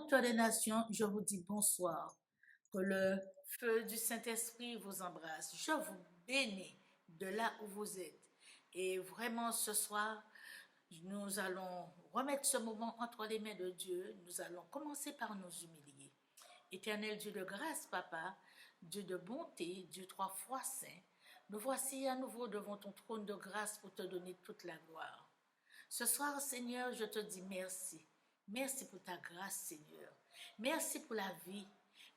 toutes les nations, je vous dis bonsoir. Que le feu du Saint-Esprit vous embrasse. Je vous bénis de là où vous êtes. Et vraiment, ce soir, nous allons remettre ce moment entre les mains de Dieu. Nous allons commencer par nous humilier. Éternel Dieu de grâce, Papa, Dieu de bonté, Dieu trois fois saint, nous voici à nouveau devant ton trône de grâce pour te donner toute la gloire. Ce soir, Seigneur, je te dis merci. Merci pour ta grâce, Seigneur. Merci pour la vie.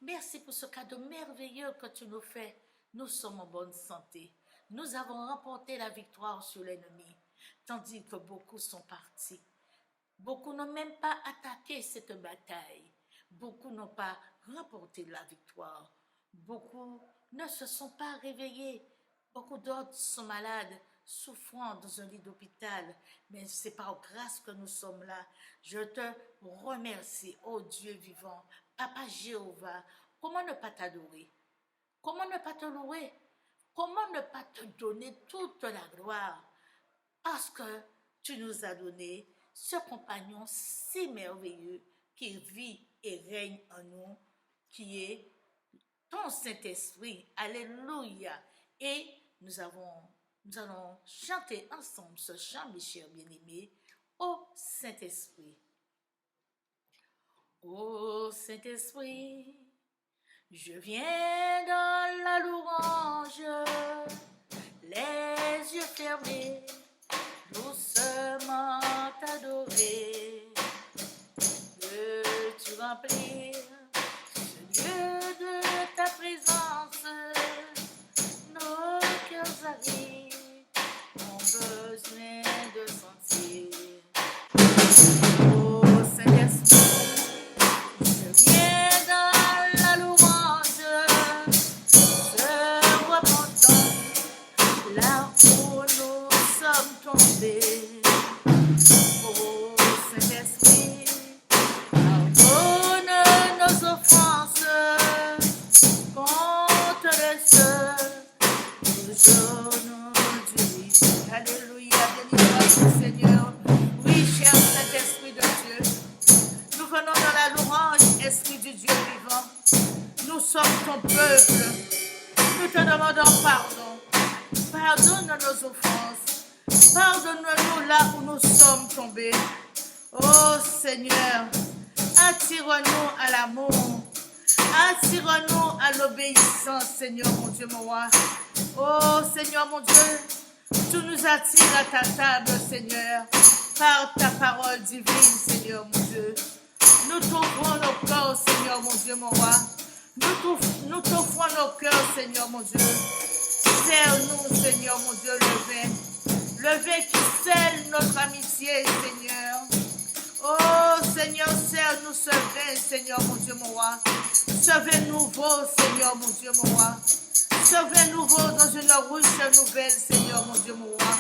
Merci pour ce cadeau merveilleux que tu nous fais. Nous sommes en bonne santé. Nous avons remporté la victoire sur l'ennemi, tandis que beaucoup sont partis. Beaucoup n'ont même pas attaqué cette bataille. Beaucoup n'ont pas remporté la victoire. Beaucoup ne se sont pas réveillés. Beaucoup d'autres sont malades, souffrant dans un lit d'hôpital. Mais c'est par grâce que nous sommes là. Je te remercie, ô Dieu vivant, Papa Jéhovah. Comment ne pas t'adorer? Comment ne pas te louer? Comment ne pas te donner toute la gloire? Parce que tu nous as donné ce compagnon si merveilleux qui vit et règne en nous, qui est ton Saint-Esprit. Alléluia. Et nous allons chanter ensemble ce chant, mes chers bien-aimés, ô Saint-Esprit. Ô Saint-Esprit, je viens dans la louange, les yeux fermés, doucement t'adorer. Veux-tu remplir ce lieu de ta présence? Nos cœurs avides ont besoin de sentir. Oh Saint-Esprit, je viens dans la louange, se repentant là où nous sommes tombés. Oh Saint-Esprit, pardonne nos offenses contre les seuls. Toujours nous dirige. Alléluia, béni soit le Seigneur. Oui, cher Saint-Esprit de Dieu, nous venons dans la louange, Esprit du Dieu vivant. Nous sommes ton peuple. Nous te demandons pardon. Pardonne nos offenses. Pardonne-nous là où nous sommes tombés. Oh Seigneur, attire-nous à l'amour. Attire-nous à l'obéissance, Seigneur mon Dieu, mon roi. Oh Seigneur mon Dieu, tu nous attires à ta table, Seigneur, par ta parole divine, Seigneur mon Dieu. Nous t'offrons nos cœurs, Seigneur mon Dieu, mon roi. Nous t'offrons nos cœurs, Seigneur mon Dieu. Serre-nous, Seigneur mon Dieu, le vin qui scelle notre amitié, Seigneur. Oh Seigneur, serre-nous ce vin, Seigneur mon Dieu, mon roi. Ce vin nouveau, Seigneur mon Dieu, mon roi. Ce vin nouveau dans une ruche nouvelle, Seigneur mon Dieu, mon roi.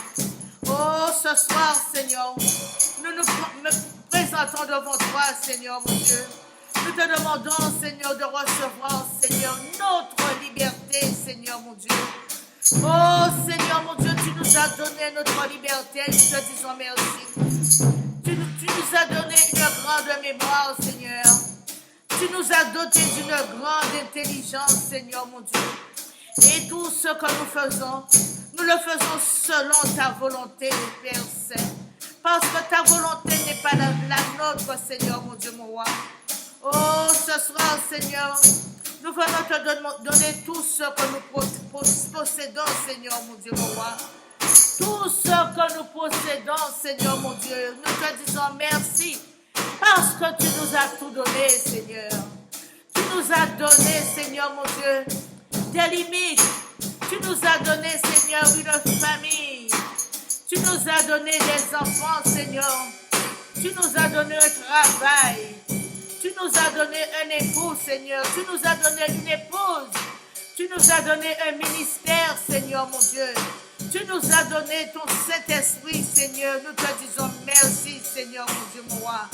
Oh, ce soir, Seigneur, nous nous présentons devant toi, Seigneur mon Dieu. Nous te demandons, Seigneur, de recevoir, Seigneur, notre liberté, Seigneur mon Dieu. Oh Seigneur mon Dieu, tu nous as donné notre liberté, nous te disons merci. Tu nous as donné une grande mémoire, Seigneur. Tu nous as dotés d'une grande intelligence, Seigneur mon Dieu. Et tout ce que nous faisons, nous le faisons selon ta volonté, Père Saint. Parce que ta volonté n'est pas la nôtre, Seigneur mon Dieu, mon roi. Oh, ce soir, Seigneur, nous venons te donner tout ce que nous possédons, Seigneur mon Dieu, mon roi. Tout ce que nous possédons, Seigneur mon Dieu, nous te disons merci. Parce que tu nous as tout donné, Seigneur. Tu nous as donné, Seigneur mon Dieu, des limites. Tu nous as donné, Seigneur, une famille. Tu nous as donné des enfants, Seigneur. Tu nous as donné un travail. Tu nous as donné un époux, Seigneur. Tu nous as donné une épouse. Tu nous as donné un ministère, Seigneur mon Dieu. Tu nous as donné ton Saint-Esprit, Seigneur. Nous te disons merci, Seigneur mon Dieu, mon roi.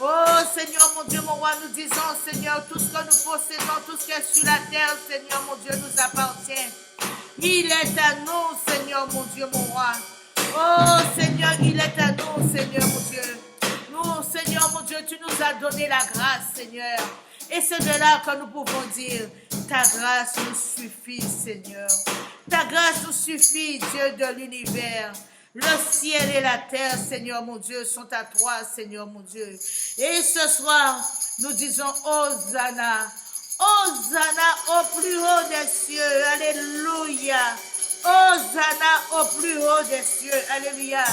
Oh, Seigneur mon Dieu, mon roi, nous disons, Seigneur, tout ce que nous possédons, tout ce qui est sur la terre, Seigneur mon Dieu, nous appartient. Il est à nous, Seigneur mon Dieu, mon roi. Oh, Seigneur, il est à nous, Seigneur mon Dieu. Nous, Seigneur, Seigneur mon Dieu, tu nous as donné la grâce, Seigneur. Et c'est de là que nous pouvons dire, ta grâce nous suffit, Seigneur. Ta grâce nous suffit, Dieu de l'univers. Le ciel et la terre, Seigneur mon Dieu, sont à toi, Seigneur mon Dieu. Et ce soir, nous disons Hosanna. Hosanna au plus haut des cieux. Alléluia. Hosanna au plus haut des cieux. Alléluia.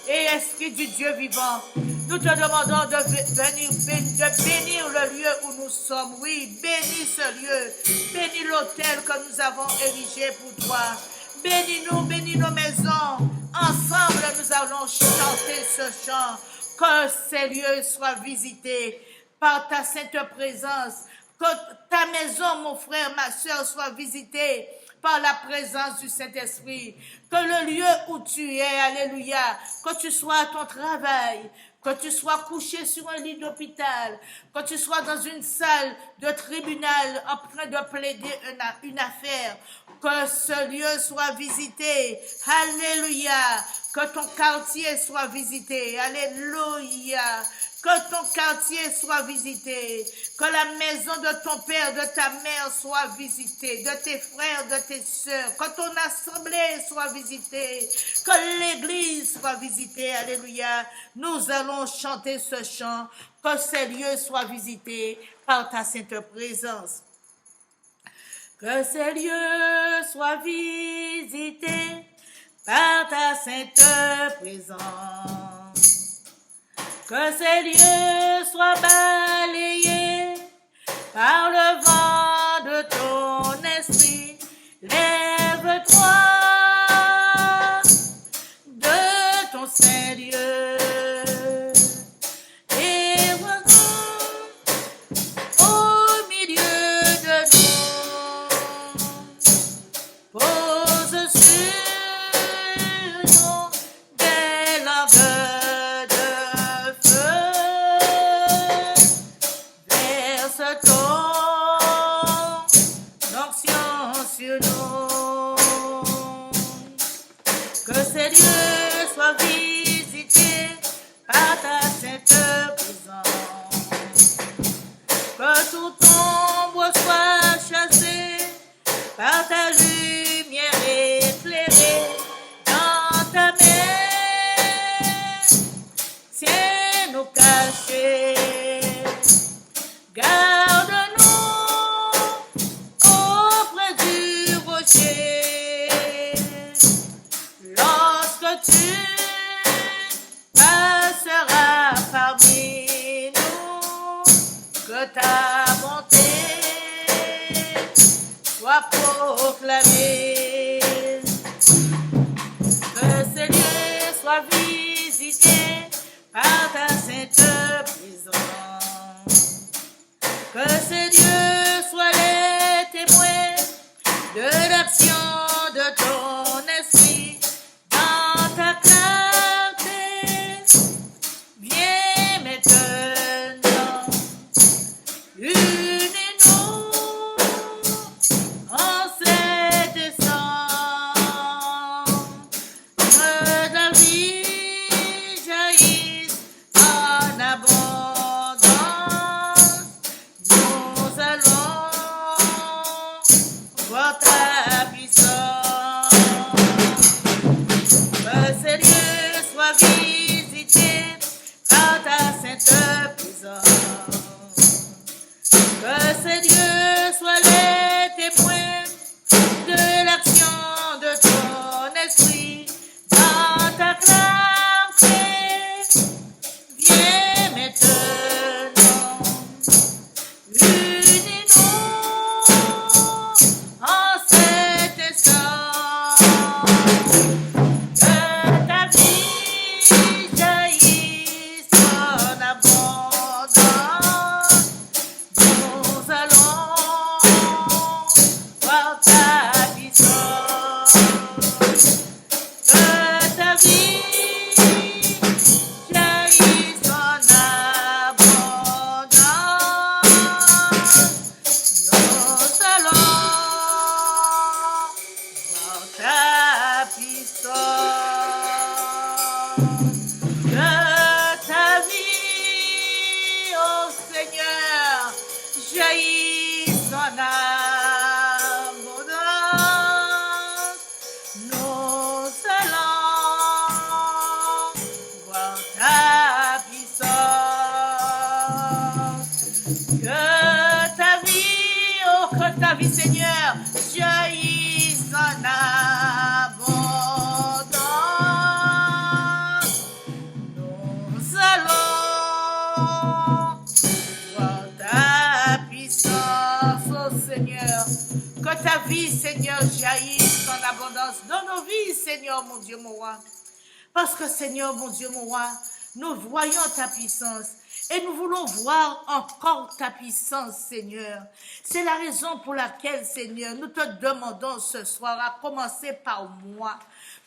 Et Esprit du Dieu vivant, nous te demandons de bénir le lieu où nous sommes. Oui, bénis ce lieu. Bénis l'autel que nous avons érigé pour toi. Bénis-nous, bénis nos maisons. Ensemble, nous allons chanter ce chant. Que ces lieux soient visités par ta sainte présence. Que ta maison, mon frère, ma soeur, soit visitée par la présence du Saint-Esprit. Que le lieu où tu es, alléluia, que tu sois à ton travail, que tu sois couché sur un lit d'hôpital, que tu sois dans une salle de tribunal en train de plaider une affaire, que ce lieu soit visité, alléluia, que ton quartier soit visité, alléluia, que ton quartier soit visité, que la maison de ton père, de ta mère soit visitée, de tes frères, de tes sœurs, que ton assemblée soit visitée, que l'église soit visitée, alléluia. Nous allons chanter ce chant, que ces lieux soient visités par ta sainte présence. Que ces lieux soient visités par ta sainte présence. Que ces lieux soient balayés par le vent de ton esprit. Lève-toi de ton Saint-Lieu et regarde au milieu de nous. Pose sur nous des langues de feu. Verse ton onction sur nous. Que ces lieux soient visités par ta sainte présence. Que toute ombre soit chassée par ta lumière éclairée. Dans ta main, tiens-nous cachés. Garde-nous auprès du rocher. Lorsque tu passeras parmi nous, que ta bonté soit proclamée. Que ces lieux soient visités par ta sainte présence. Que ces dieux soient les témoins de l'action de ton esprit dans ta clarté. Viens maintenant, unis-nous en cet instant. Que ta vie jaillisse jaillit son abondance. Nous allons voir ta puissance. Que ta vie, Seigneur, jaillit son abondance. Nous allons voir ta puissance, oh Seigneur. Que ta vie, Seigneur, jaillisse en abondance dans nos vies, Seigneur, mon Dieu, mon roi. Parce que, Seigneur, mon Dieu, mon roi, nous voyons ta puissance. Et nous voulons voir encore ta puissance, Seigneur. C'est la raison pour laquelle, Seigneur, nous te demandons ce soir, à commencer par moi,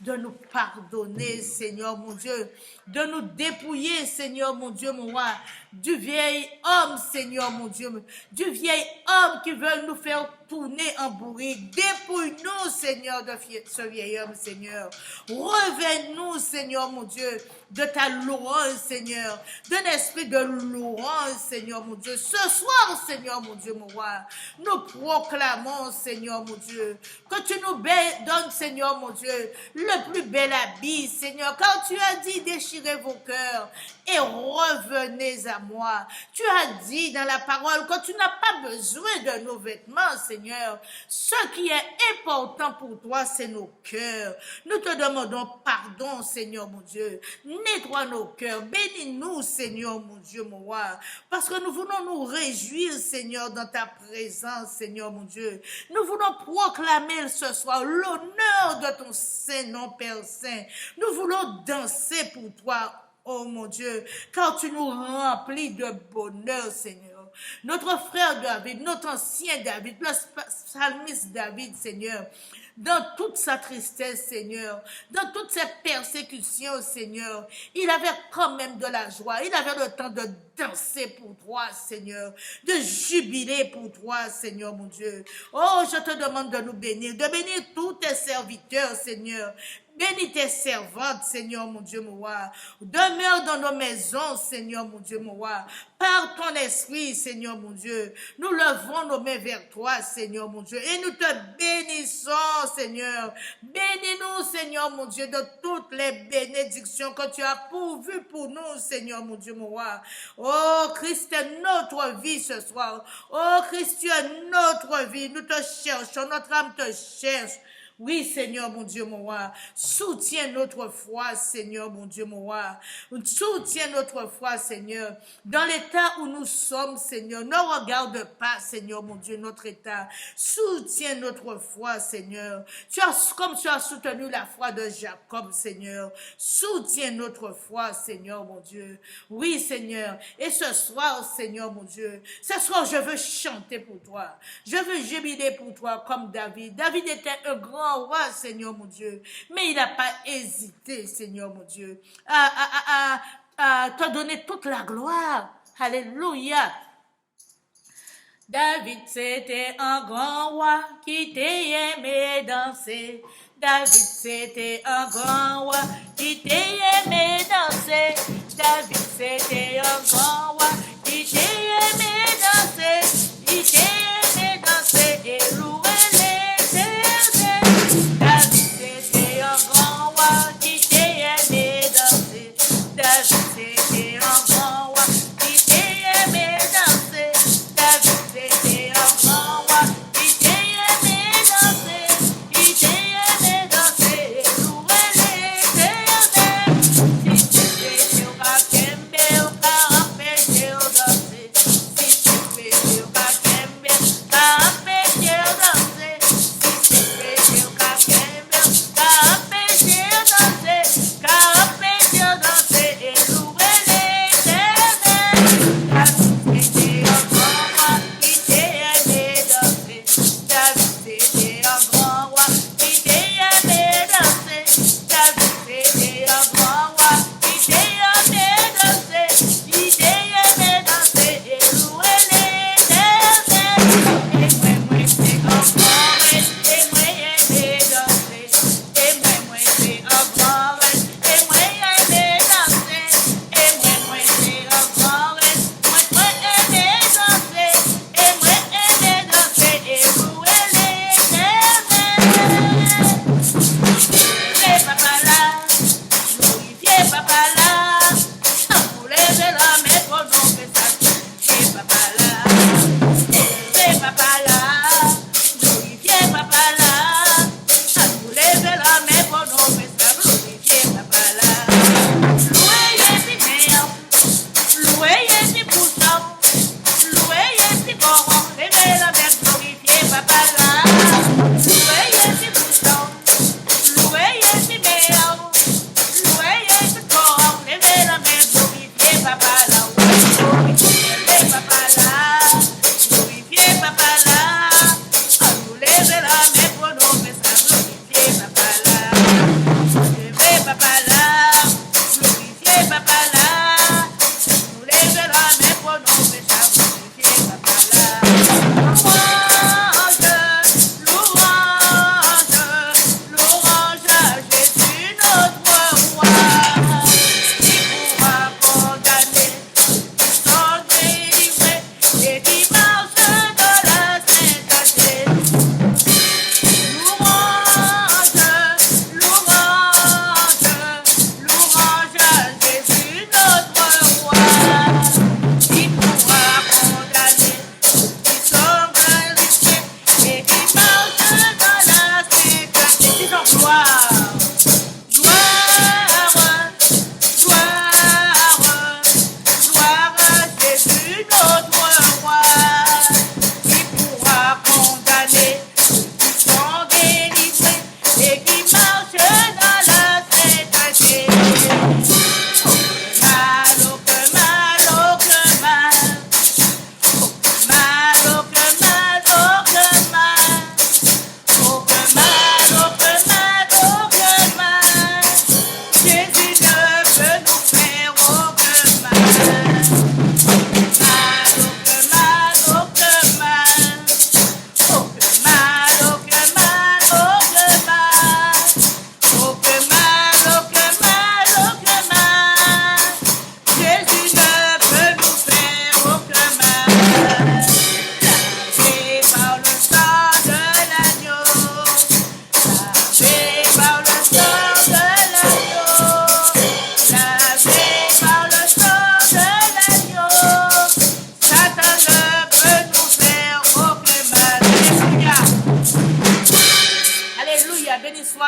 de nous pardonner, Seigneur, mon Dieu, de nous dépouiller, Seigneur, mon Dieu, mon roi, du vieil homme, Seigneur, mon Dieu, du vieil homme qui veut nous faire tourner en bourrique. Dépouille-nous, Seigneur, de ce vieil homme, Seigneur. Reviens-nous, Seigneur, mon Dieu, de ta louange, Seigneur, d'un esprit de louange, Seigneur, mon Dieu. Ce soir, Seigneur, mon Dieu, mon roi, nous proclamons, Seigneur, mon Dieu, que tu nous donnes, Seigneur, mon Dieu, le plus bel habit, Seigneur, car tu as dit, déchirez vos cœurs et revenez à moi. Tu as dit dans la parole que tu n'as pas besoin de nos vêtements, Seigneur. Ce qui est important pour toi, c'est nos cœurs. Nous te demandons pardon, Seigneur, mon Dieu. Nettoie nos cœurs. Bénis-nous, Seigneur, mon Dieu, mon roi. Parce que nous voulons nous réjouir, Seigneur, dans ta présence, Seigneur, mon Dieu. Nous voulons proclamer ce soir l'honneur de ton Saint-Nom, Père Saint. Nous voulons danser pour toi, oh mon Dieu, car tu nous remplis de bonheur, Seigneur. Notre frère David, notre ancien David, le psalmiste David, Seigneur, dans toute sa tristesse, Seigneur, dans toutes ses persécutions, Seigneur, il avait quand même de la joie, il avait le temps de danser pour toi, Seigneur, de jubiler pour toi, Seigneur, mon Dieu. Oh, je te demande de nous bénir, de bénir tous tes serviteurs, Seigneur. Bénis tes servantes, Seigneur, mon Dieu, mon roi. Demeure dans nos maisons, Seigneur, mon Dieu, mon roi. Par ton esprit, Seigneur, mon Dieu. Nous levons nos mains vers toi, Seigneur, mon Dieu. Et nous te bénissons, Seigneur. Bénis-nous, Seigneur, mon Dieu, de toutes les bénédictions que tu as pourvues pour nous, Seigneur, mon Dieu, mon roi. Oh, Christ est notre vie ce soir. Oh, Christ, tu es notre vie. Nous te cherchons, notre âme te cherche. Oui, Seigneur, mon Dieu, mon roi, soutiens notre foi, Seigneur, mon Dieu, mon roi. Soutiens notre foi, Seigneur. Dans l'état où nous sommes, Seigneur, ne regarde pas, Seigneur, mon Dieu, notre état. Soutiens notre foi, Seigneur. Comme tu as soutenu la foi de Jacob, Seigneur. Soutiens notre foi, Seigneur, mon Dieu. Oui, Seigneur. Et ce soir, Seigneur, mon Dieu, ce soir, je veux chanter pour toi. Je veux jubiler pour toi comme David. David était un grand roi, Seigneur, mon Dieu. Mais il n'a pas hésité, Seigneur, mon Dieu, à te donner toute la gloire. Alléluia. David, c'était un grand roi qui t'aimait danser. David, c'était un grand roi qui t'aimait danser. David, c'était un grand roi qui t'aimait danser. Il t'aimait danser et louer l'Éternel. David, c'était un grand roi qui t'aimait danser. David, c'était un grand roi qui t'aimait danser. David, c'était un grand roi qui t'aimait danser. Il t'aimait danser et louer l'Éternel. Si tu t'es sur la kembe, au carapé, au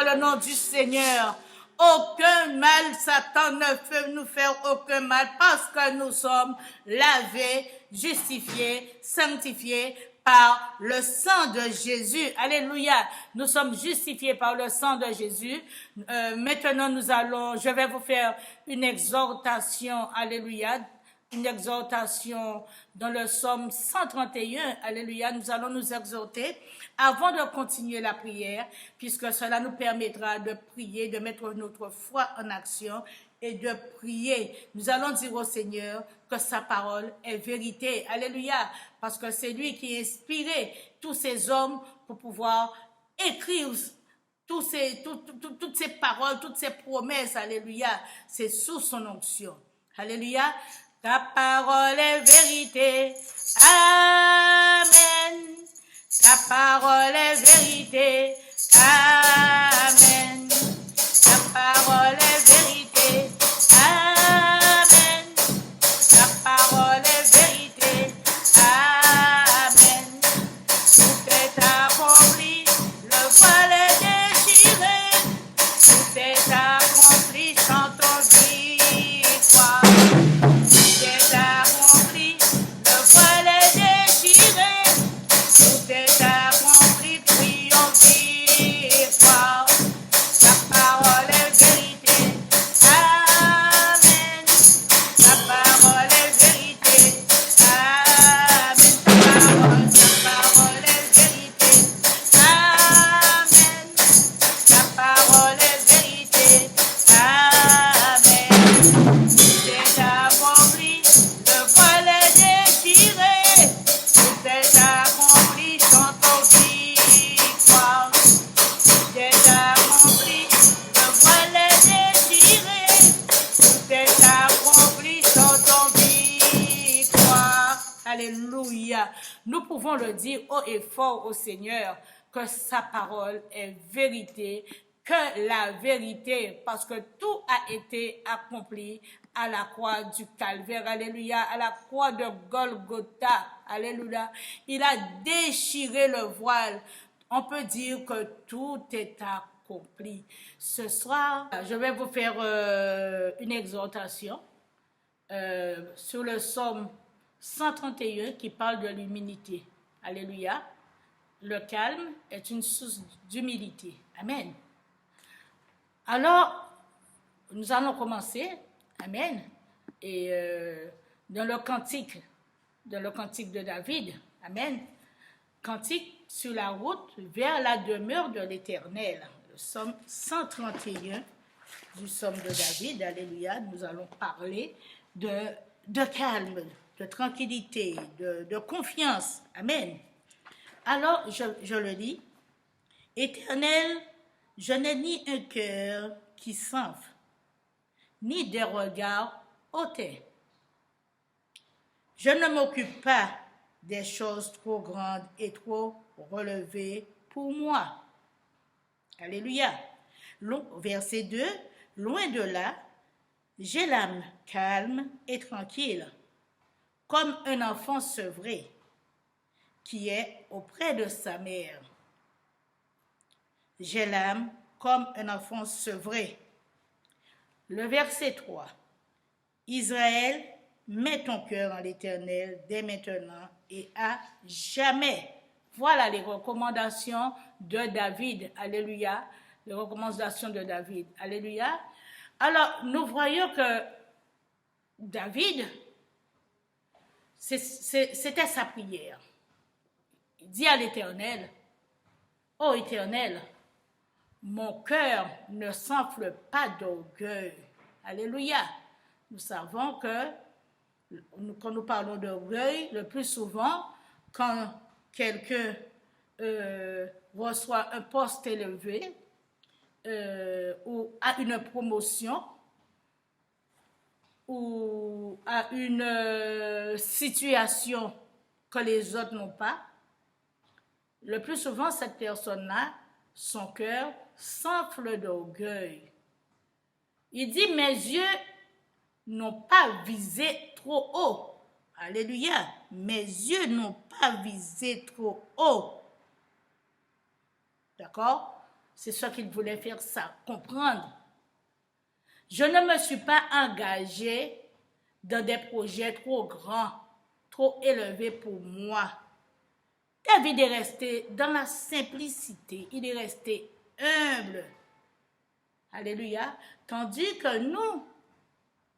le nom du Seigneur. Aucun mal, Satan ne peut nous faire aucun mal parce que nous sommes lavés, justifiés, sanctifiés par le sang de Jésus. Alléluia. Nous sommes justifiés par le sang de Jésus. Maintenant, je vais vous faire une exhortation. Alléluia. Une exhortation dans le psaume 131. Alléluia. Nous allons nous exhorter avant de continuer la prière, puisque cela nous permettra de prier, de mettre notre foi en action et de prier. Nous allons dire au Seigneur que sa parole est vérité. Alléluia. Parce que c'est lui qui a inspiré tous ces hommes pour pouvoir écrire toutes ces paroles, toutes ces promesses. Alléluia. C'est sous son onction. Alléluia. Ta parole est vérité. Amen. Ta parole est vérité. Amen. Ta parole est vérité. Amen. Ta parole est vérité. Amen. Tout est accompli. Le voile est déchiré. Tout est accompli. Chantons victoire. Tout est accompli. Le voile est déchiré. Tout est accompli. Crions victoire. Ta parole est vérité. Amen. Ta parole est vérité. Amen. Ta parole est vérité. Amen. Ta parole est vérité. Amen. Tout est accompli. Le voile est déchiré. Tout est accompli. Chantons victoire. Tout est accompli. Le voile est déchiré. Tout est accompli. Chantons victoire. Alléluia. Nous pouvons le dire haut et fort au Seigneur que sa parole est vérité, que la vérité, parce que tout a été accompli à la croix du Calvaire. Alléluia. À la croix de Golgotha. Alléluia. Il a déchiré le voile. On peut dire que tout est accompli. Ce soir, je vais vous faire une exhortation sur le psaume 131 qui parle de l'humilité. Alléluia. Le calme est une source d'humilité. Amen. Alors, nous allons commencer. Amen. Et dans le cantique de David. Amen. Cantique sur la route vers la demeure de l'Éternel. Le psaume 131 du psaume de David. Alléluia. Nous allons parler de calme, de tranquillité, de confiance. Amen. Alors, je le lis. Éternel, je n'ai ni un cœur qui s'enfle, ni des regards hautains. Je ne m'occupe pas des choses trop grandes et trop relevées pour moi. Alléluia. Verset 2. Loin de là, j'ai l'âme calme et tranquille, comme un enfant sevré qui est auprès de sa mère. J'ai l'âme comme un enfant sevré. Le verset 3. Israël, mets ton cœur en l'Éternel dès maintenant et à jamais. Voilà les recommandations de David. Alléluia. Les recommandations de David. Alléluia. Alors, nous voyons que David, c'était sa prière. Il dit à l'Éternel, « Ô Éternel, mon cœur ne s'enfle pas d'orgueil. » Alléluia. Nous savons que quand nous parlons d'orgueil, le plus souvent, quand quelqu'un reçoit un poste élevé ou a une promotion ou a une situation que les autres n'ont pas, le plus souvent, cette personne-là, son cœur s'enfle d'orgueil. Il dit, mes yeux n'ont pas visé trop haut. Alléluia. Mes yeux n'ont pas visé trop haut. D'accord? C'est ce qu'il voulait faire ça, comprendre. Je ne me suis pas engagée dans des projets trop grands, trop élevés pour moi. David est resté dans la simplicité, il est resté humble. Alléluia. Tandis que nous,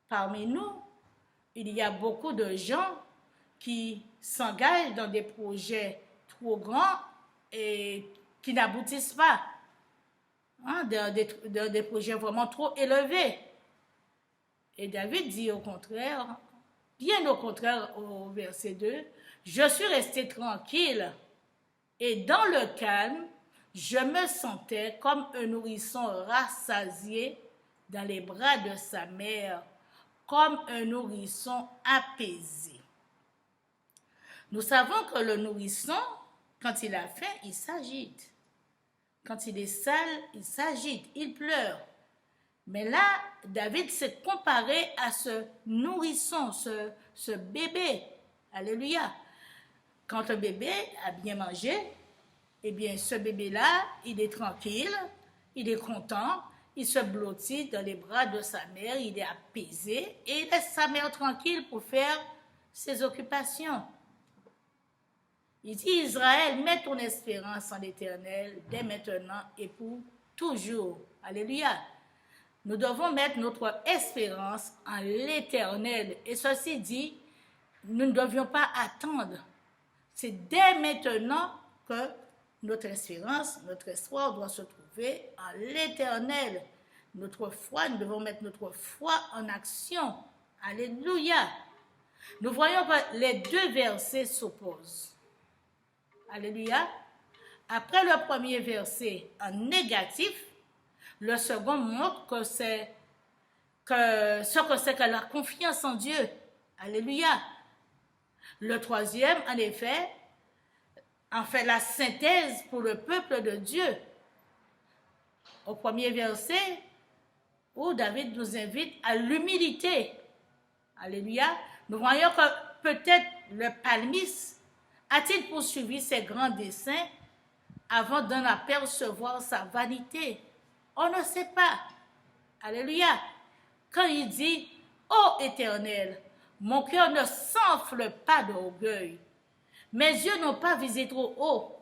parmi nous, il y a beaucoup de gens qui s'engagent dans des projets trop grands et qui n'aboutissent pas. Dans des projets vraiment trop élevés. Et David dit au contraire, bien au contraire au verset 2, « Je suis resté tranquille et dans le calme, je me sentais comme un nourrisson rassasié dans les bras de sa mère, comme un nourrisson apaisé. » Nous savons que le nourrisson, quand il a faim, il s'agite. Quand il est sale, il s'agite, il pleure. Mais là, David s'est comparé à ce nourrisson, ce bébé. Alléluia. Quand un bébé a bien mangé, eh bien, ce bébé-là, il est tranquille, il est content, il se blottit dans les bras de sa mère, il est apaisé et il laisse sa mère tranquille pour faire ses occupations. Il dit, Israël, mets ton espérance en l'Éternel dès maintenant et pour toujours. Alléluia. Nous devons mettre notre espérance en l'Éternel. Et ceci dit, nous ne devions pas attendre. C'est dès maintenant que notre espérance, notre espoir doit se trouver en l'Éternel. Notre foi, nous devons mettre notre foi en action. Alléluia. Nous voyons que les deux versets s'opposent. Alléluia. Après le premier verset en négatif, le second montre que ce que c'est que la confiance en Dieu. Alléluia. Le troisième, en effet, en fait la synthèse pour le peuple de Dieu. Au premier verset, où David nous invite à l'humilité. Alléluia. Nous voyons que peut-être le psalmiste a-t-il poursuivi ses grands desseins avant d'en apercevoir sa vanité? On ne sait pas. Alléluia. Quand il dit, « Ô Éternel, mon cœur ne s'enfle pas d'orgueil. Mes yeux n'ont pas visé trop haut.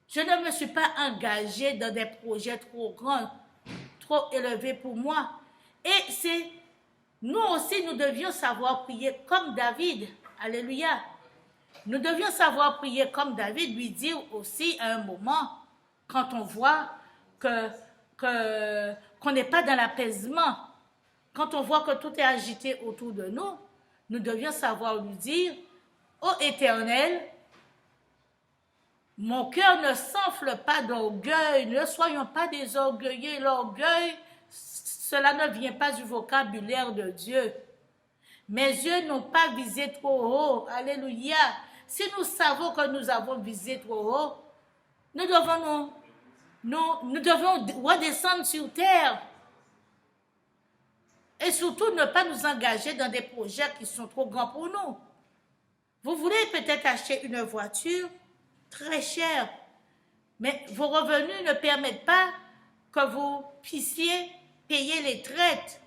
Je ne me suis pas engagé dans des projets trop grands, trop élevés pour moi. » Et c'est nous aussi, nous devions savoir prier comme David. Alléluia. Nous devions savoir prier comme David, lui dire aussi à un moment, quand on voit qu'on n'est pas dans l'apaisement, quand on voit que tout est agité autour de nous, nous devions savoir lui dire, « Ô Éternel, mon cœur ne s'enfle pas d'orgueil, ne soyons pas des orgueilleux. L'orgueil, cela ne vient pas du vocabulaire de Dieu. Mes yeux n'ont pas visé trop haut. Alléluia. Si nous savons que nous avons visé trop haut, nous devons redescendre sur terre. Et surtout, ne pas nous engager dans des projets qui sont trop grands pour nous. Vous voulez peut-être acheter une voiture très chère, mais vos revenus ne permettent pas que vous puissiez payer les traites.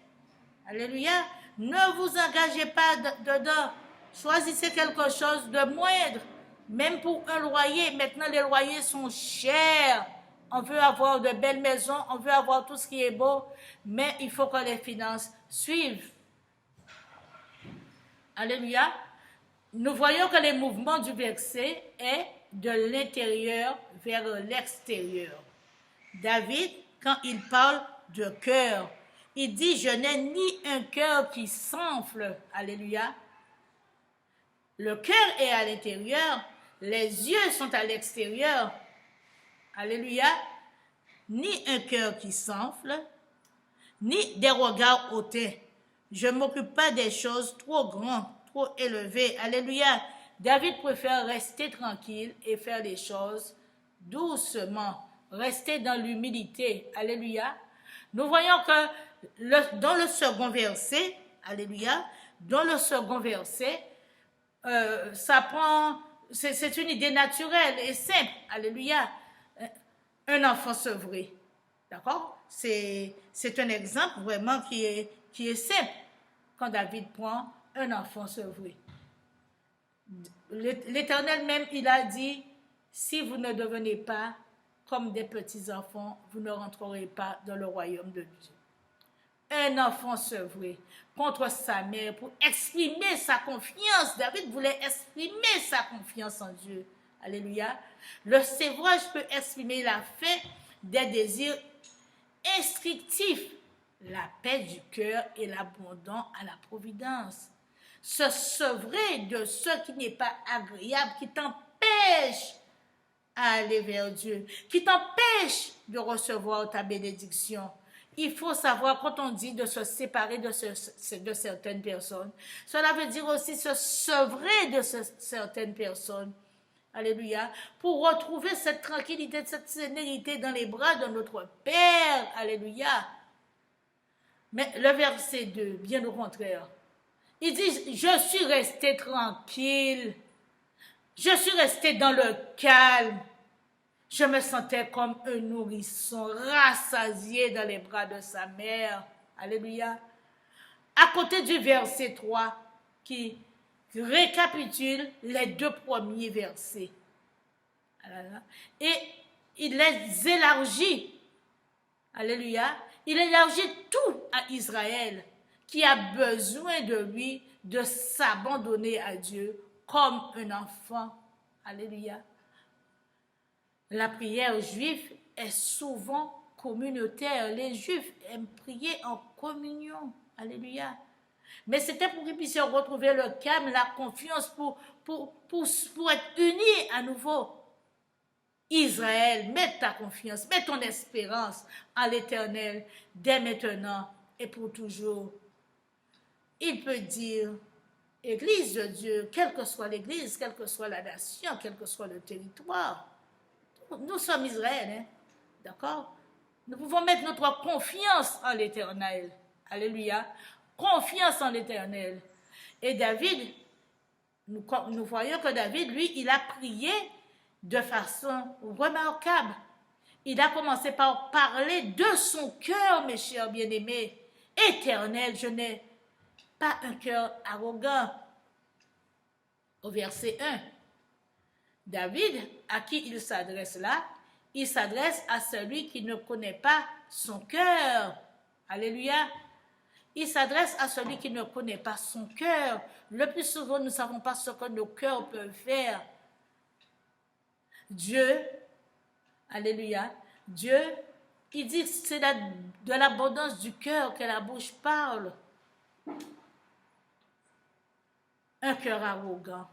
Alléluia. Ne vous engagez pas dedans. Choisissez quelque chose de moindre. Même pour un loyer, maintenant les loyers sont chers. On veut avoir de belles maisons, on veut avoir tout ce qui est beau, mais il faut que les finances suivent. Alléluia. Nous voyons que les mouvements du verset est de l'intérieur vers l'extérieur. David, quand il parle de cœur, il dit, je n'ai ni un cœur qui s'enfle. Alléluia. Le cœur est à l'intérieur, les yeux sont à l'extérieur. Alléluia. Ni un cœur qui s'enfle, ni des regards hautains. Je ne m'occupe pas des choses trop grandes, trop élevées. Alléluia. David préfère rester tranquille et faire les choses doucement. Rester dans l'humilité. Alléluia. Nous voyons que dans le second verset, alléluia, dans le second verset, c'est une idée naturelle et simple. Alléluia. Un enfant sevré. D'accord? C'est un exemple vraiment qui est simple. Quand David prend un enfant sevré. L'Éternel même, il a dit, si vous ne devenez pas comme des petits-enfants, vous ne rentrerez pas dans le royaume de Dieu. Un enfant sevré contre sa mère pour exprimer sa confiance. David voulait exprimer sa confiance en Dieu. Alléluia. Le sévrage peut exprimer la faim des désirs instinctifs, la paix du cœur et l'abandon à la providence. Se sevrer de ce qui n'est pas agréable, qui t'empêche à aller vers Dieu, qui t'empêche de recevoir ta bénédiction. Il faut savoir, quand on dit de se séparer de certaines personnes, cela veut dire aussi se sevrer de certaines personnes. Alléluia. Pour retrouver cette tranquillité, cette sérénité dans les bras de notre Père. Alléluia. Mais le verset 2, bien au contraire, il dit, je suis resté tranquille. Je suis resté dans le calme. Je me sentais comme un nourrisson rassasié dans les bras de sa mère. Alléluia. À côté du verset 3 qui récapitule les 2 premiers versets. Et il les élargit. Alléluia. Il élargit tout à Israël qui a besoin de lui, de s'abandonner à Dieu comme un enfant. Alléluia. La prière juive est souvent communautaire. Les Juifs aiment prier en communion. Alléluia. Mais c'était pour qu'ils puissent retrouver le calme, la confiance pour être unis à nouveau. Israël, mets ta confiance, mets ton espérance en l'Éternel dès maintenant et pour toujours. Il peut dire, Église de Dieu, quelle que soit l'Église, quelle que soit la nation, quel que soit le territoire. Nous sommes Israël, hein? D'accord? Nous pouvons mettre notre confiance en l'Éternel. Alléluia. Confiance en l'Éternel. Et David, nous voyons que David, lui, il a prié de façon remarquable. Il a commencé par parler de son cœur, mes chers bien-aimés. Éternel, je n'ai pas un cœur arrogant. Au verset 1. David, à qui il s'adresse là, il s'adresse à celui qui ne connaît pas son cœur. Alléluia. Il s'adresse à celui qui ne connaît pas son cœur. Le plus souvent, nous ne savons pas ce que nos cœurs peuvent faire. Dieu, alléluia, Dieu, il dit c'est de l'abondance du cœur que la bouche parle. Un cœur arrogant.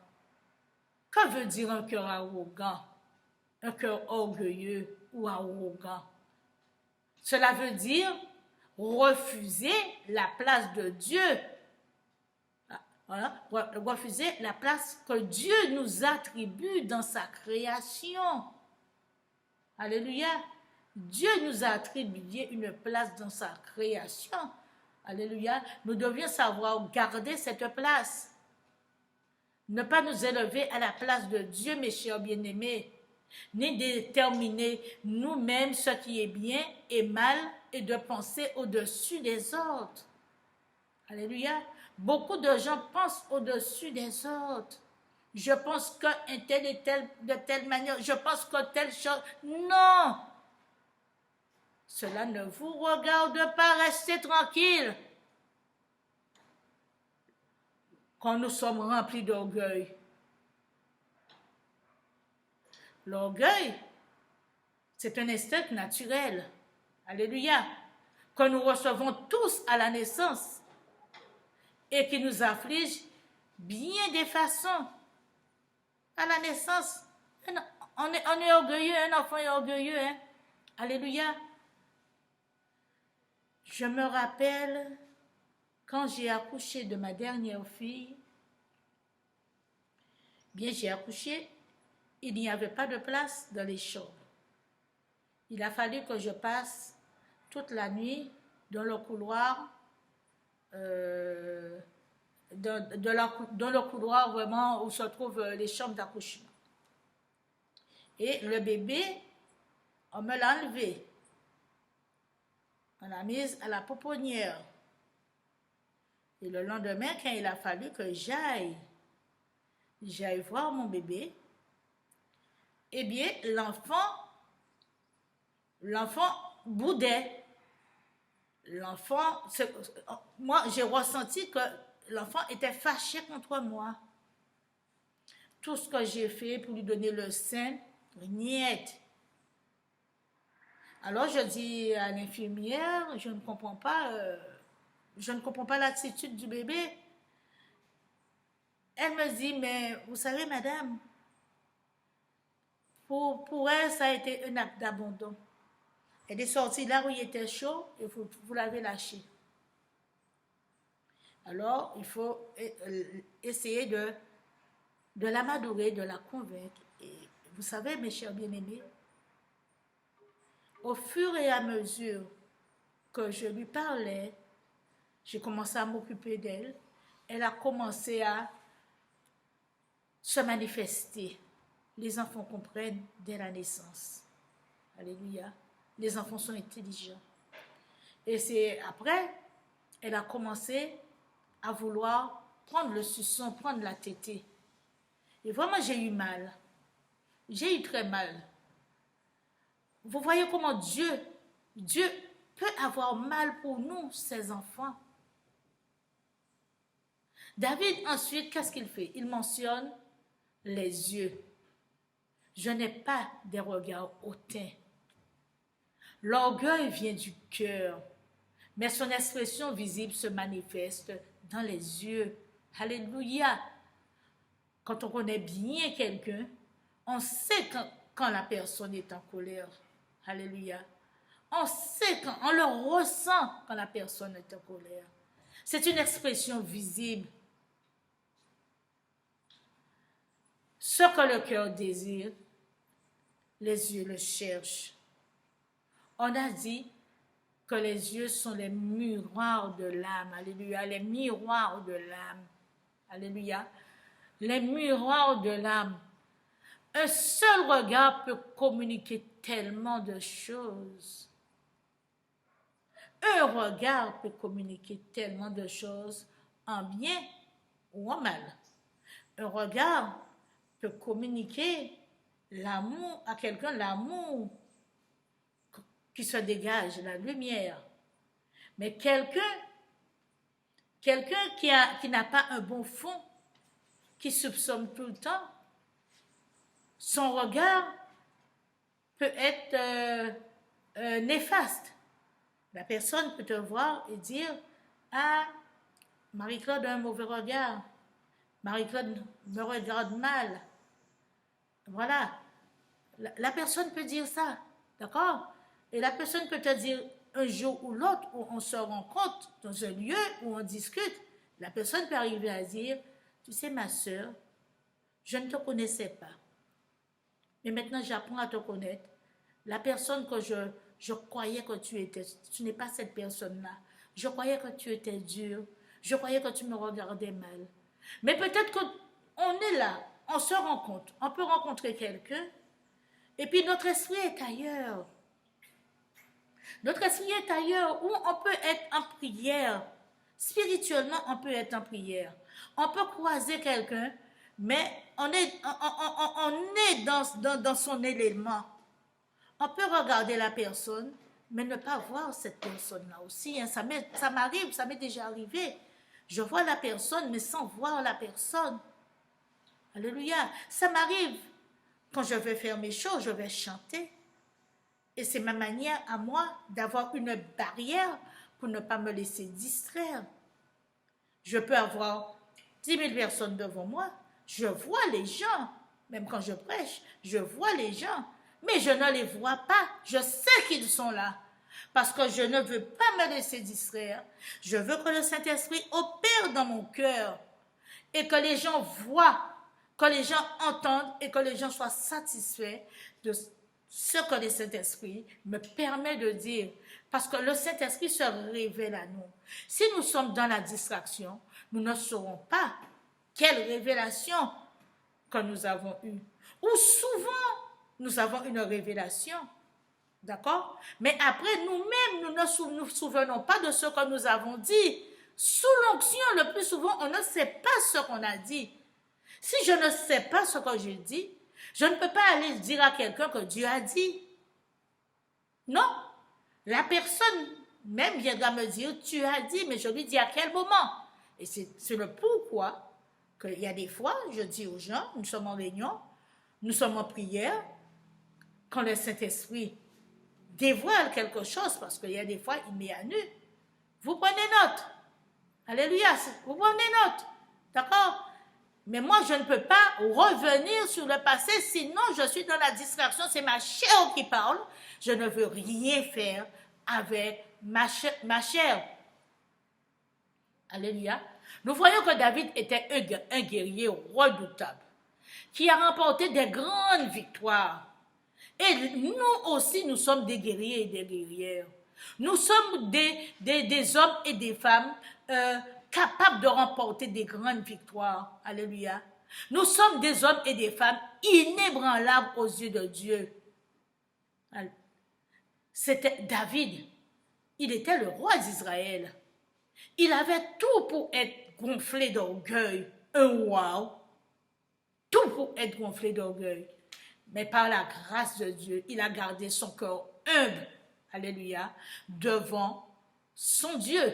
Que veut dire un cœur arrogant? Un cœur orgueilleux ou arrogant. Cela veut dire refuser la place de Dieu. Voilà, refuser la place que Dieu nous attribue dans sa création. Alléluia. Dieu nous a attribué une place dans sa création. Alléluia. Nous devions savoir garder cette place. Ne pas nous élever à la place de Dieu, mes chers bien-aimés, ni déterminer nous-mêmes ce qui est bien et mal et de penser au-dessus des autres. Alléluia. Beaucoup de gens pensent au-dessus des autres. Je pense qu'un tel est tel de telle manière. Je pense que telle chose. Non. Cela ne vous regarde pas. Restez tranquille. Quand nous sommes remplis d'orgueil. L'orgueil, c'est un instinct naturel. Alléluia. Que nous recevons tous à la naissance et qui nous afflige bien des façons. À la naissance, on est orgueilleux, un enfant est orgueilleux. Hein? Alléluia. Je me rappelle quand j'ai accouché de ma dernière fille, bien j'ai accouché, il n'y avait pas de place dans les chambres. Il a fallu que je passe toute la nuit dans le couloir, dans le couloir vraiment où se trouvent les chambres d'accouchement. Et le bébé, on me l'a enlevé. On l'a mise à la pouponnière. Et le lendemain, quand il a fallu que j'aille voir mon bébé, eh bien, l'enfant boudait. Moi, j'ai ressenti que l'enfant était fâché contre moi. Tout ce que j'ai fait pour lui donner le sein, niet. Alors, je dis à l'infirmière, je ne comprends pas l'attitude du bébé. Elle me dit, mais vous savez, madame, pour elle, ça a été un acte d'abandon. Elle est sortie là où il était chaud et vous l'avez lâché. Alors, il faut essayer de l'amadourer, de la convaincre. Et vous savez, mes chers bien-aimés, au fur et à mesure que je lui parlais, j'ai commencé à m'occuper d'elle. Elle a commencé à se manifester. Les enfants comprennent dès la naissance. Alléluia. Les enfants sont intelligents. Et c'est après, elle a commencé à vouloir prendre le suçon, prendre la tétée. Et vraiment, j'ai eu mal. J'ai eu très mal. Vous voyez comment Dieu peut avoir mal pour nous, ses enfants. David, ensuite, qu'est-ce qu'il fait? Il mentionne les yeux. Je n'ai pas des regards hautains. L'orgueil vient du cœur, mais son expression visible se manifeste dans les yeux. Alléluia. Quand on connaît bien quelqu'un, on sait quand la personne est en colère. Alléluia. On sait on le ressent quand la personne est en colère. C'est une expression visible. Ce que le cœur désire, les yeux le cherchent. On a dit que les yeux sont les miroirs de l'âme. Alléluia. Les miroirs de l'âme. Alléluia. Les miroirs de l'âme. Un seul regard peut communiquer tellement de choses. Un regard peut communiquer tellement de choses en bien ou en mal. Un regard peut communiquer l'amour à quelqu'un, l'amour qui se dégage, la lumière. Mais quelqu'un qui n'a pas un bon fond, qui soupçonne tout le temps, son regard peut être néfaste. La personne peut te voir et dire « Ah, Marie-Claude a un mauvais regard. Marie-Claude me regarde mal. » Voilà. La personne peut dire ça, d'accord? Et la personne peut te dire un jour ou l'autre où on se rencontre dans un lieu où on discute, la personne peut arriver à dire « Tu sais, ma soeur, je ne te connaissais pas. Mais maintenant, j'apprends à te connaître. La personne que je croyais que tu étais, tu n'es pas cette personne-là. Je croyais que tu étais dur. Je croyais que tu me regardais mal. Mais peut-être qu'on est là, on se rencontre, on peut rencontrer quelqu'un, et puis notre esprit est ailleurs. Notre esprit est ailleurs, où on peut être en prière. Spirituellement, on peut être en prière. On peut croiser quelqu'un, mais on est dans son élément. On peut regarder la personne, mais ne pas voir cette personne-là aussi. Hein. Ça m'arrive, ça m'est déjà arrivé. Je vois la personne, mais sans voir la personne. Alléluia. Ça m'arrive. Quand je vais faire mes choses, je vais chanter. Et c'est ma manière à moi d'avoir une barrière pour ne pas me laisser distraire. Je peux avoir 10 000 personnes devant moi. Je vois les gens. Même quand je prêche, je vois les gens. Mais je ne les vois pas. Je sais qu'ils sont là. Parce que je ne veux pas me laisser distraire. Je veux que le Saint-Esprit opère dans mon cœur. Et que les gens voient, que les gens entendent et que les gens soient satisfaits de ce que le Saint-Esprit me permet de dire. Parce que le Saint-Esprit se révèle à nous. Si nous sommes dans la distraction, nous ne saurons pas quelle révélation que nous avons eue. Ou souvent, nous avons une révélation, D'accord? Mais après, nous-mêmes, nous ne nous souvenons pas de ce que nous avons dit. Sous l'onction, le plus souvent, on ne sait pas ce qu'on a dit. Si je ne sais pas ce que je dis, je ne peux pas aller dire à quelqu'un que Dieu a dit. Non. La personne même viendra me dire, tu as dit, mais je lui dis à quel moment. Et c'est le pourquoi qu'il y a des fois, je dis aux gens, nous sommes en réunion, nous sommes en prière, quand le Saint-Esprit dévoile quelque chose, parce qu'il y a des fois, il met à nu. Vous prenez note. Alléluia. Vous prenez note. D'accord? Mais moi, je ne peux pas revenir sur le passé, sinon je suis dans la distraction. C'est ma chair qui parle. Je ne veux rien faire avec ma chair. Alléluia. Nous voyons que David était un guerrier redoutable, qui a remporté des grandes victoires. Et nous aussi, nous sommes des guerriers et des guerrières. Nous sommes des hommes et des femmes capables de remporter des grandes victoires. Alléluia. Nous sommes des hommes et des femmes inébranlables aux yeux de Dieu. C'était David. Il était le roi d'Israël. Il avait tout pour être gonflé d'orgueil. Un wow. Tout pour être gonflé d'orgueil. Mais par la grâce de Dieu, il a gardé son cœur humble, alléluia, devant son Dieu.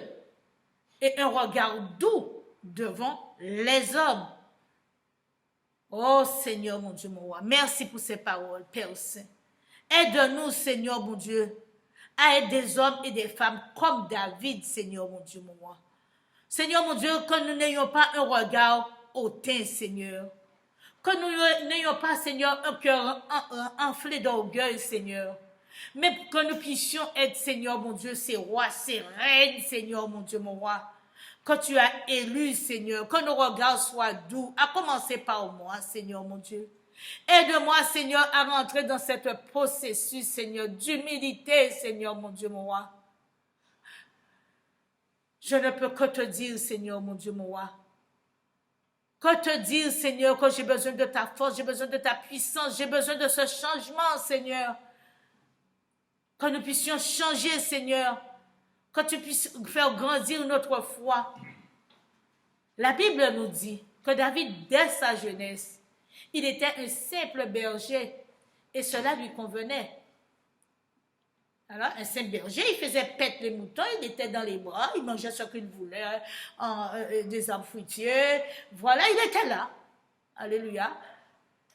Et un regard doux devant les hommes. Oh Seigneur, mon Dieu, mon roi, merci pour ces paroles, Père Saint. Aide-nous, Seigneur, mon Dieu, à être des hommes et des femmes comme David, Seigneur, mon Dieu, mon roi. Seigneur, mon Dieu, que nous n'ayons pas un regard hautain, Seigneur. Que nous n'ayons pas, Seigneur, un cœur enflé d'orgueil, Seigneur. Mais que nous puissions être, Seigneur, mon Dieu, ces rois, ces reines, Seigneur, mon Dieu, mon roi. Que tu as élu, Seigneur. Que nos regards soient doux. À commencer par moi, Seigneur, mon Dieu. Aide-moi, Seigneur, à rentrer dans cette processus, Seigneur, d'humilité, Seigneur, mon Dieu, mon roi. Je ne peux que te dire, Seigneur, mon Dieu, mon roi. Que te dire, Seigneur, que j'ai besoin de ta force, j'ai besoin de ta puissance, j'ai besoin de ce changement, Seigneur. Que nous puissions changer, Seigneur. Que tu puisses faire grandir notre foi. La Bible nous dit que David, dès sa jeunesse, il était un simple berger et cela lui convenait. Alors, un simple berger, il faisait paître les moutons, il était dans les bras, il mangeait ce qu'il voulait, des arbres fruitiers. Voilà, il était là. Alléluia.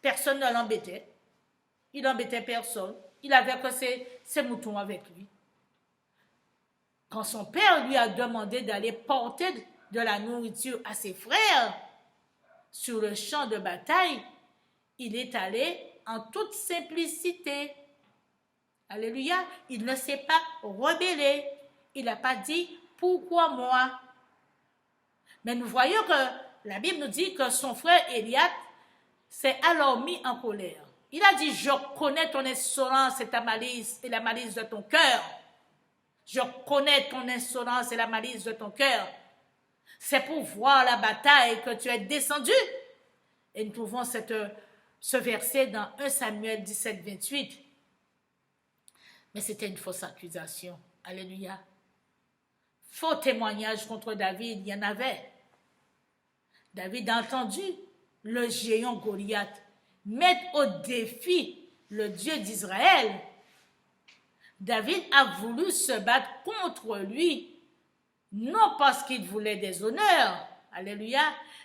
Personne ne l'embêtait. Il n'embêtait personne. Il avait que ses moutons avec lui. Quand son père lui a demandé d'aller porter de la nourriture à ses frères sur le champ de bataille, il est allé en toute simplicité. Alléluia. Il ne s'est pas rebellé. Il n'a pas dit « Pourquoi moi ?» Mais nous voyons que la Bible nous dit que son frère Éliab s'est alors mis en colère. Il a dit « Je connais ton insolence et ta malice et la malice de ton cœur. Je connais ton insolence et la malice de ton cœur. C'est pour voir la bataille que tu es descendu. » Et nous trouvons ce verset dans 1 Samuel 17, 28. Mais c'était une fausse accusation. Alléluia. Faux témoignage contre David, il y en avait. David a entendu le géant Goliath mettre au défi le Dieu d'Israël. David a voulu se battre contre lui, non parce qu'il voulait des honneurs, alléluia,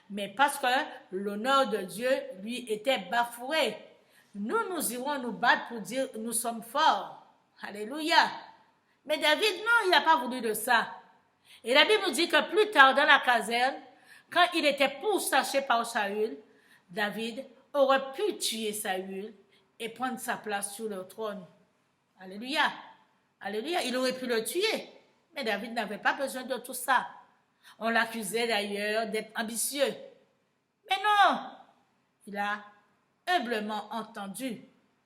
mais parce que l'honneur de Dieu lui était bafoué. Nous irons nous battre pour dire nous sommes forts. Alléluia. Mais David, non, il n'a pas voulu de ça. Et la Bible nous dit que plus tard dans la caserne, quand il était pourchassé par Saül, David aurait pu tuer Saül et prendre sa place sur le trône. Alléluia. Alléluia. Il aurait pu le tuer. Mais David n'avait pas besoin de tout ça. On l'accusait d'ailleurs d'être ambitieux. Mais non. Il a humblement entendu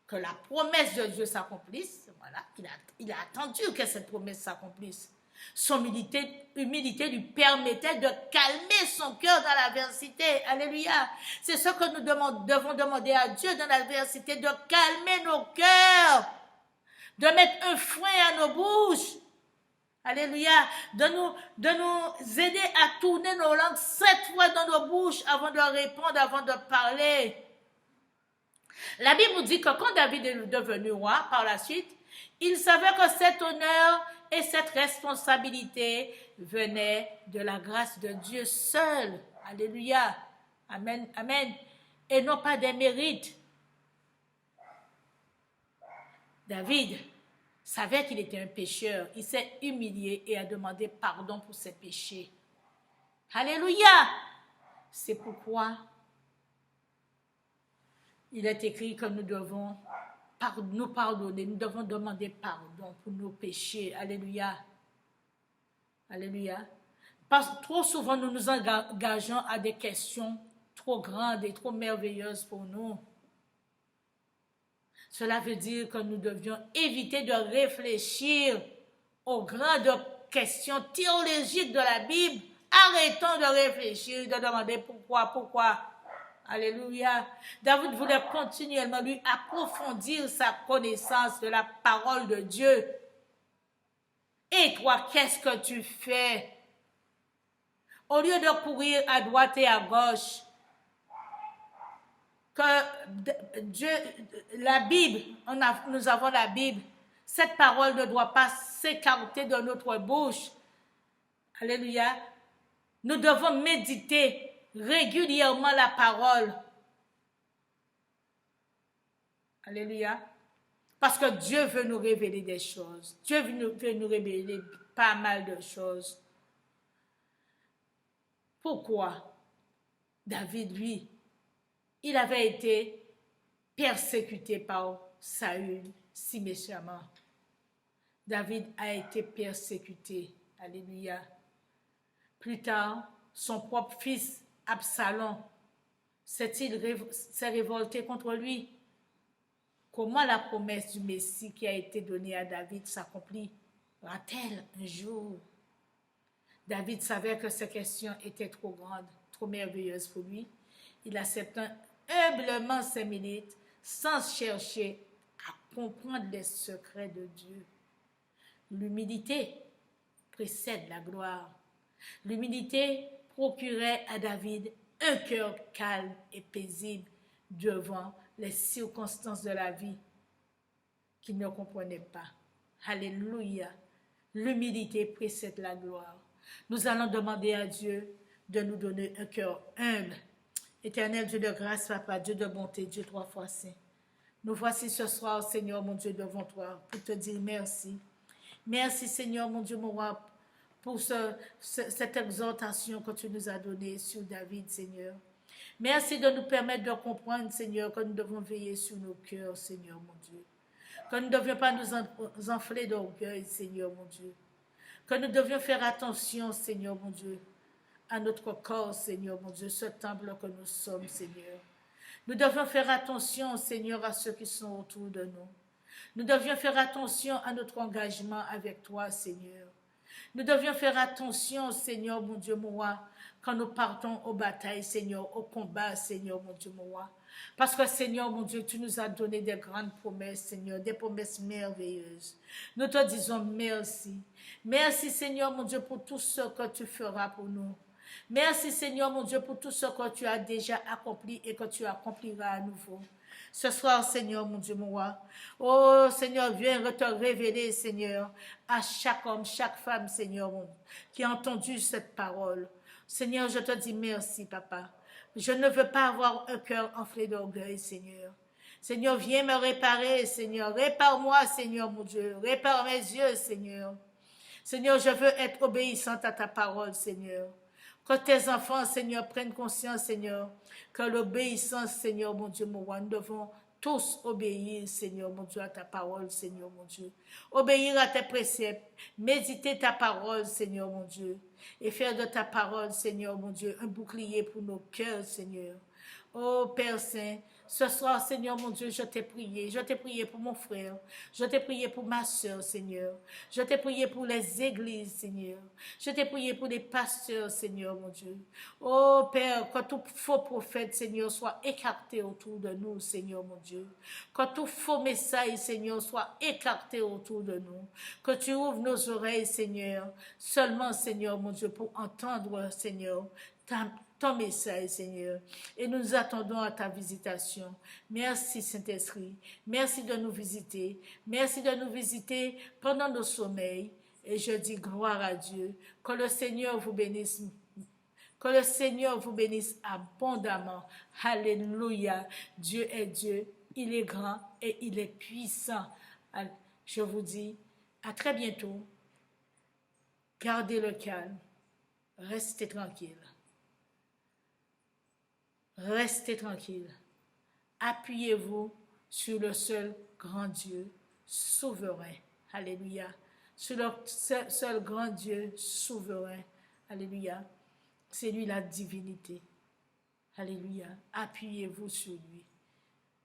que la promesse de Dieu s'accomplisse. Voilà, il a attendu que cette promesse s'accomplisse. Son humilité lui permettait de calmer son cœur dans l'adversité. Alléluia. C'est ce que nous devons demander à Dieu dans l'adversité, de calmer nos cœurs. de mettre un frein à nos bouches. Alléluia. De nous aider à tourner nos langues 7 fois dans nos bouches avant de répondre, avant de parler. La Bible nous dit que quand David est devenu roi, par la suite, il savait que cet honneur et cette responsabilité venaient de la grâce de Dieu seul. Alléluia. Amen, amen. Et non pas des mérites. David savait qu'il était un pécheur. Il s'est humilié et a demandé pardon pour ses péchés. Alléluia. C'est pourquoi il est écrit que nous devons nous pardonner. Nous devons demander pardon pour nos péchés. Alléluia. Alléluia. Parce que trop souvent, nous nous engageons à des questions trop grandes et trop merveilleuses pour nous. Cela veut dire que nous devions éviter de réfléchir aux grandes questions théologiques de la Bible. Arrêtons de réfléchir, de demander pourquoi. Alléluia. David voulait continuellement lui approfondir sa connaissance de la parole de Dieu. Et toi, qu'est-ce que tu fais? Au lieu de courir à droite et à gauche, que Dieu, la Bible, nous avons la Bible, cette parole ne doit pas s'écarter de notre bouche. Alléluia. Nous devons méditer régulièrement la parole. Alléluia. Parce que Dieu veut nous révéler des choses. Dieu veut nous révéler pas mal de choses. Pourquoi? David, lui, il avait été persécuté par Saül si méchamment. David a été persécuté. Alléluia. Plus tard, son propre fils, Absalom, s'est révolté contre lui. Comment la promesse du Messie qui a été donnée à David s'accomplira-t-elle un jour? David savait que ces questions étaient trop grandes, trop merveilleuses pour lui. Il accepta humblement ses mérites sans chercher à comprendre les secrets de Dieu. L'humilité précède la gloire. L'humilité procurait à David un cœur calme et paisible devant les circonstances de la vie qu'il ne comprenait pas. Alléluia. L'humilité précède la gloire. Nous allons demander à Dieu de nous donner un cœur humble. Éternel Dieu de grâce, Papa, Dieu de bonté, Dieu 3 fois saint. Nous voici ce soir, Seigneur, mon Dieu, devant toi, pour te dire merci. Merci, Seigneur, mon Dieu, mon roi, pour cette exhortation que tu nous as donnée sur David, Seigneur. Merci de nous permettre de comprendre, Seigneur, que nous devons veiller sur nos cœurs, Seigneur, mon Dieu. Que nous ne devions pas nous enfler d'orgueil, Seigneur, mon Dieu. Que nous devions faire attention, Seigneur, mon Dieu, à notre corps, Seigneur, mon Dieu, ce temple que nous sommes, Seigneur. Nous devions faire attention, Seigneur, à ceux qui sont autour de nous. Nous devions faire attention à notre engagement avec toi, Seigneur. Nous devions faire attention, Seigneur, mon Dieu, mon roi, quand nous partons aux batailles, Seigneur, au combat, Seigneur, mon Dieu, mon roi. Parce que, Seigneur, mon Dieu, tu nous as donné des grandes promesses, Seigneur, des promesses merveilleuses. Nous te disons merci. Merci, Seigneur, mon Dieu, pour tout ce que tu feras pour nous. Merci, Seigneur, mon Dieu, pour tout ce que tu as déjà accompli et que tu accompliras à nouveau. Ce soir, Seigneur, mon Dieu, mon roi. Oh, Seigneur, viens te révéler, Seigneur, à chaque homme, chaque femme, Seigneur, qui a entendu cette parole. Seigneur, je te dis merci, Papa. Je ne veux pas avoir un cœur enflé d'orgueil, Seigneur. Seigneur, viens me réparer, Seigneur. Répare-moi, Seigneur, mon Dieu. Répare mes yeux, Seigneur. Seigneur, je veux être obéissante à ta parole, Seigneur. Que tes enfants, Seigneur, prennent conscience, Seigneur, que l'obéissance, Seigneur, mon Dieu, mon roi, nous devons tous obéir, Seigneur, mon Dieu, à ta parole, Seigneur, mon Dieu. Obéir à tes préceptes, méditer ta parole, Seigneur, mon Dieu, et faire de ta parole, Seigneur, mon Dieu, un bouclier pour nos cœurs, Seigneur. Oh, Père Saint, Ce soir, Seigneur mon Dieu, je t'ai prié. Je t'ai prié pour mon frère. Je t'ai prié pour ma soeur, Seigneur. Je t'ai prié pour les églises, Seigneur. Je t'ai prié pour les pasteurs, Seigneur mon Dieu. Oh Père, que tout faux prophète, Seigneur, soit écarté autour de nous, Seigneur mon Dieu. Que tout faux message, Seigneur, soit écarté autour de nous. Que tu ouvres nos oreilles, Seigneur. Seulement, Seigneur mon Dieu, pour entendre, Seigneur, ton message, Seigneur. Et nous attendons à ta visitation. Merci, Saint-Esprit. Merci de nous visiter. Merci de nous visiter pendant nos sommeils. Et je dis gloire à Dieu. Que le Seigneur vous bénisse. Que le Seigneur vous bénisse abondamment. Alléluia. Dieu est Dieu. Il est grand et il est puissant. Je vous dis à très bientôt. Gardez le calme. Restez tranquille. Restez tranquille. Appuyez-vous sur le seul grand Dieu souverain. Alléluia. Sur le seul grand Dieu souverain. Alléluia. C'est lui la divinité. Alléluia. Appuyez-vous sur lui.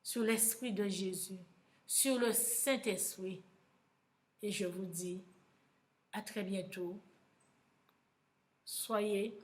Sur l'Esprit de Jésus. Sur le Saint-Esprit. Et je vous dis à très bientôt. Soyez